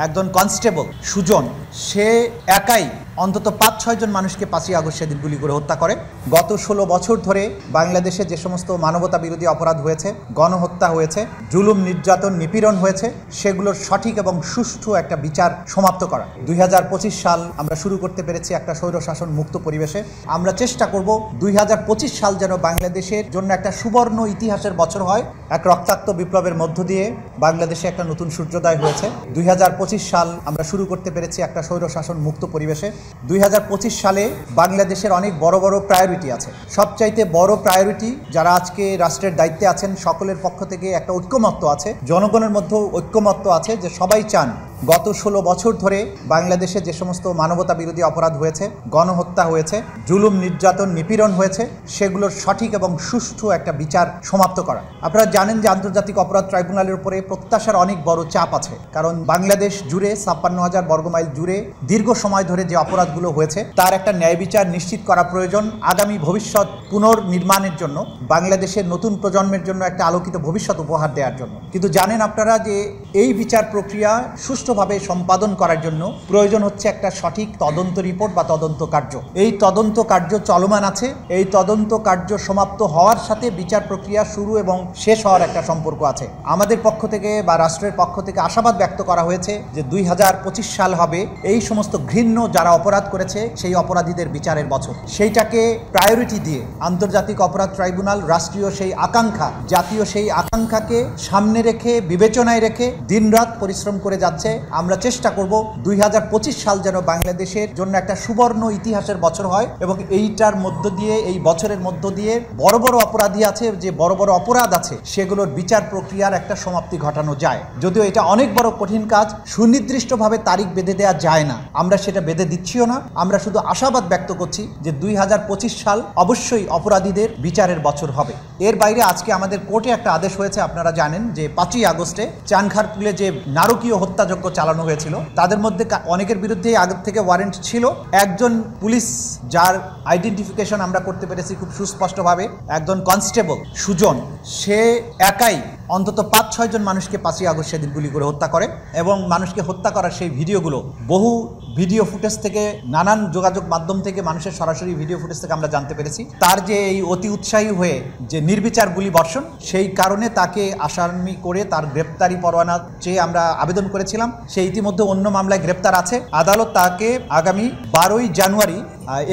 একজন কনস্টেবল সুজন সে একাই অন্তত ৫-৬ জন মানুষকে ৫ই আগস্ট সেদিন গুলি করে হত্যা করে। গত ১৬ বছর ধরে বাংলাদেশে যে সমস্ত মানবতা বিরোধী অপরাধ হয়েছে, গণহত্যা হয়েছে, জুলুম নির্যাতন নিপীড়ন হয়েছে, সেগুলোর সঠিক এবং সুষ্ঠু একটা বিচার সমাপ্ত করা। ২০২৫ সাল আমরা শুরু করতে পেরেছি একটা স্বৈরশাসন মুক্ত পরিবেশে। আমরা চেষ্টা করব ২০২৫ সাল যেন বাংলাদেশের জন্য একটা সুবর্ণ ইতিহাসের বছর হয়। এক রক্তাক্ত বিপ্লবের মধ্য দিয়ে বাংলাদেশে একটা নতুন সূর্যোদয় হয়েছে। ২০২৫ সাল আমরা শুরু করতে পেরেছি একটা স্বৈরশাসন মুক্ত পরিবেশে। ২০২৫ সালে বাংলাদেশের অনেক বড় বড় প্রায়োরিটি আছে। সবচাইতে বড় প্রায়োরিটি যারা আজকে রাষ্ট্রের দায়িত্বে আছেন সকলের পক্ষ থেকে একটা ঐক্যমত্য আছে, জনগণের মধ্যেও ঐক্যমত্য আছে যে সবাই চান গত ১৬ বছর ধরে বাংলাদেশে যে সমস্ত মানবতা বিরোধী অপরাধ হয়েছে, গণহত্যা হয়েছে, জুলুম নির্যাতন নিপীড়ন হয়েছে, সেগুলোর সঠিক এবং সুষ্ঠু একটা বিচার সমাপ্ত করা। আপনারা জানেন যে আন্তর্জাতিক অপরাধ ট্রাইব্যুনালের উপরে প্রত্যাশার অনেক বড় চাপ আছে, কারণ বাংলাদেশ জুড়ে ৫৬,০০০ বর্গমাইল জুড়ে দীর্ঘ সময় ধরে যে অপরাধগুলো হয়েছে তার একটা ন্যায় বিচার নিশ্চিত করা প্রয়োজন। আগামী ভবিষ্যৎ পুনর্নির্মাণের জন্য, বাংলাদেশের নতুন প্রজন্মের জন্য একটা আলোকিত ভবিষ্যৎ উপহার দেওয়ার জন্য। কিন্তু জানেন আপনারা যে এই বিচার প্রক্রিয়া সুষ্ঠুভাবে সম্পাদন করার জন্য প্রয়োজন হচ্ছে একটা সঠিক তদন্ত রিপোর্ট বা তদন্ত কার্য। এই তদন্ত কার্য চলমান আছে। এই তদন্ত কার্য সমাপ্ত হওয়ার সাথে বিচার প্রক্রিয়া শুরু এবং শেষ হওয়ার একটা সম্পর্ক আছে। আমাদের পক্ষ থেকে বা রাষ্ট্রের পক্ষ থেকে আশাবাদ ব্যক্ত করা হয়েছে যে ২০২৫ সাল হবে এই সমস্ত ঘৃণ্য যারা অপরাধ করেছে সেই অপরাধীদের বিচারের বছর। সেইটাকে প্রায়োরিটি দিয়ে আন্তর্জাতিক অপরাধ ট্রাইব্যুনাল রাষ্ট্রীয় সেই আকাঙ্ক্ষা, জাতীয় সেই আকাঙ্ক্ষাকে সামনে রেখে, বিবেচনায় রেখে দিনরাত পরিশ্রম করে যাচ্ছে। আমরা চেষ্টা করব ২০২৫ সাল যেন বাংলাদেশের জন্য একটা সুবর্ণ ইতিহাসের বছর হয় এবং এইটার মধ্য দিয়ে, এই বছরের মধ্য দিয়ে বড় বড় অপরাধী আছে, যে বড় বড় অপরাধ আছে সেগুলোর বিচার প্রক্রিয়ার একটা সমাপ্তি ঘটানো যায়। যদিও এটা অনেক বড় কঠিন কাজ, সুনির্দিষ্টভাবে তারিখ বেঁধে দেওয়া যায় না, আমরা সেটা বেঁধে দিচ্ছিও না। আমরা শুধু আশাবাদ ব্যক্ত করছি যে ২০২৫ সাল অবশ্যই অপরাধীদের বিচারের বছর হবে। এর বাইরে আজকে আমাদের কোর্টে একটা আদেশ হয়েছে। আপনারা জানেন যে ৫ই আগস্টে চানখারপুলে যে নারকীয় হত্যাযজ্ঞ চালানো হয়েছিল তাদের মধ্যে অনেকের বিরুদ্ধে আগের থেকে ওয়ারেন্ট ছিল। একজন পুলিশ যার আইডেন্টিফিকেশন আমরা করতে পেরেছি খুব সুস্পষ্টভাবে, একজন কনস্টেবল সুজন সে একাই অন্তত ৫-৬ জন মানুষকে ৫ই আগস্ট সেদিন গুলি করে হত্যা করে এবং মানুষকে হত্যা করার সেই ভিডিওগুলো বহু ভিডিও ফুটেজ থেকে, নানান যোগাযোগ মাধ্যম থেকে, মানুষের সরাসরি ভিডিও ফুটেজ থেকে আমরা জানতে পেরেছি তার যে এই অতি উৎসাহী হয়ে যে নির্বিচার গুলি বর্ষণ, সেই কারণে তাকে আসামি করে তার গ্রেপ্তারি পরোয়ানা চেয়ে আমরা আবেদন করেছিলাম। সে ইতিমধ্যে অন্য মামলায় গ্রেপ্তার আছে। আদালত তাকে আগামী ১২ই জানুয়ারি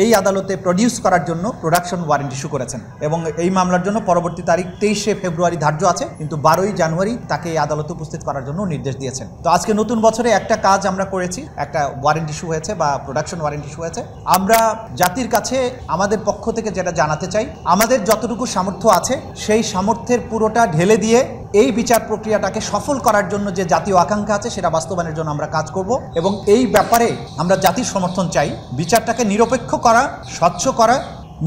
এই আদালতে প্রডিউস করার জন্য প্রোডাকশন ওয়ারেন্ট ইস্যু করেছেন এবং এই মামলার জন্য পরবর্তী তারিখ ২৩শে ফেব্রুয়ারি ধার্য আছে, কিন্তু ১২ই জানুয়ারি তাকে এই আদালতে উপস্থিত করার জন্য নির্দেশ দিয়েছেন। তো আজকে নতুন বছরে একটা কাজ আমরা করেছি, একটা ওয়ারেন্ট ইস্যু হয়েছে বা প্রোডাকশন ওয়ারেন্ট ইস্যু হয়েছে। আমরা জাতির কাছে আমাদের পক্ষ থেকে যেটা জানাতে চাই, আমাদের যতটুকু সামর্থ্য আছে সেই সামর্থ্যের পুরোটা ঢেলে দিয়ে এই বিচার প্রক্রিয়াটাকে সফল করার জন্য যে জাতীয় আকাঙ্ক্ষা আছে সেটা বাস্তবায়নের জন্য আমরা কাজ করব এবং এই ব্যাপারে আমরা জাতির সমর্থন চাই। বিচারটাকে নিরপেক্ষ করা, স্বচ্ছ করা,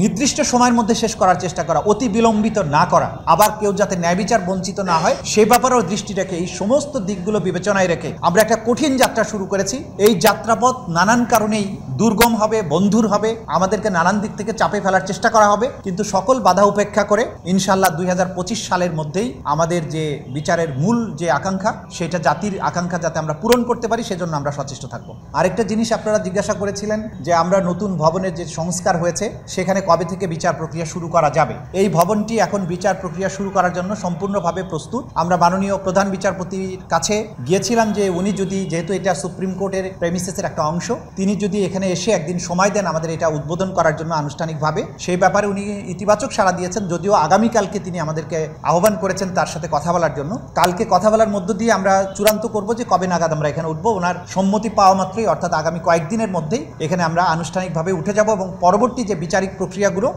নির্দিষ্ট সময়ের মধ্যে শেষ করার চেষ্টা করা, অতি বিলম্বিত না করা, আবার কেউ যাতে ন্যায় বিচার বঞ্চিত না হয় সে ব্যাপারেও দৃষ্টি রেখে, এই সমস্ত দিকগুলো বিবেচনায় রেখে আমরা একটা কঠিন যাত্রা শুরু করেছি। এই যাত্রাপথ নানান কারণেই দুর্গম হবে, বন্ধুর হবে, আমাদেরকে নানান দিক থেকে চাপে ফেলার চেষ্টা করা হবে, কিন্তু সকল বাধা উপেক্ষা করে ইনশাল্লাহ ২০২৫ সালের মধ্যেই আমাদের যে বিচারের মূল যে আকাঙ্ক্ষা, সেটা জাতির আকাঙ্ক্ষা যাতে আমরা পূরণ করতে পারি সেজন্য আমরা সচেষ্ট থাকবো। আরেকটা জিনিস আপনারা জিজ্ঞাসা করেছিলেন যে আমরা নতুন ভবনের যে সংস্কার হয়েছে সেখানে কবে থেকে বিচার প্রক্রিয়া শুরু করা যাবে। এই ভবনটি এখন বিচার প্রক্রিয়া শুরু করার জন্য সম্পূর্ণভাবে প্রস্তুত। আমরা মাননীয় প্রধান বিচারপতির কাছে গিয়েছিলাম যে উনি যদি, যেহেতু এটা সুপ্রিম কোর্টের প্রেমিসেসের একটা অংশ, তিনি যদি এখানে এসে একদিন সময় দেন আমাদের এটা উদ্বোধন করার জন্য আনুষ্ঠানিকভাবে, সেই ব্যাপারে উনি ইতিবাচক সাড়া দিয়েছেন। যদিও আগামীকালকে তিনি আমাদেরকে আহ্বান করেছেন তার সাথে কথা বলার জন্য। কালকে কথা বলার মধ্য দিয়ে আমরা চূড়ান্ত করব যে কবে নাগাদ আমরা এখানে উঠবো। ওনার সম্মতি পাওয়া মাত্রই, অর্থাৎ আগামী কয়েকদিনের মধ্যেই এখানে আমরা আনুষ্ঠানিকভাবে উঠে যাব এবং পরবর্তী যে বিচারিক প্রক্রিয়াগুলো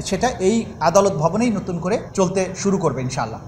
সেটা এই আদালত ভবনেই নতুন করে চলতে শুরু করবে ইনশাআল্লাহ।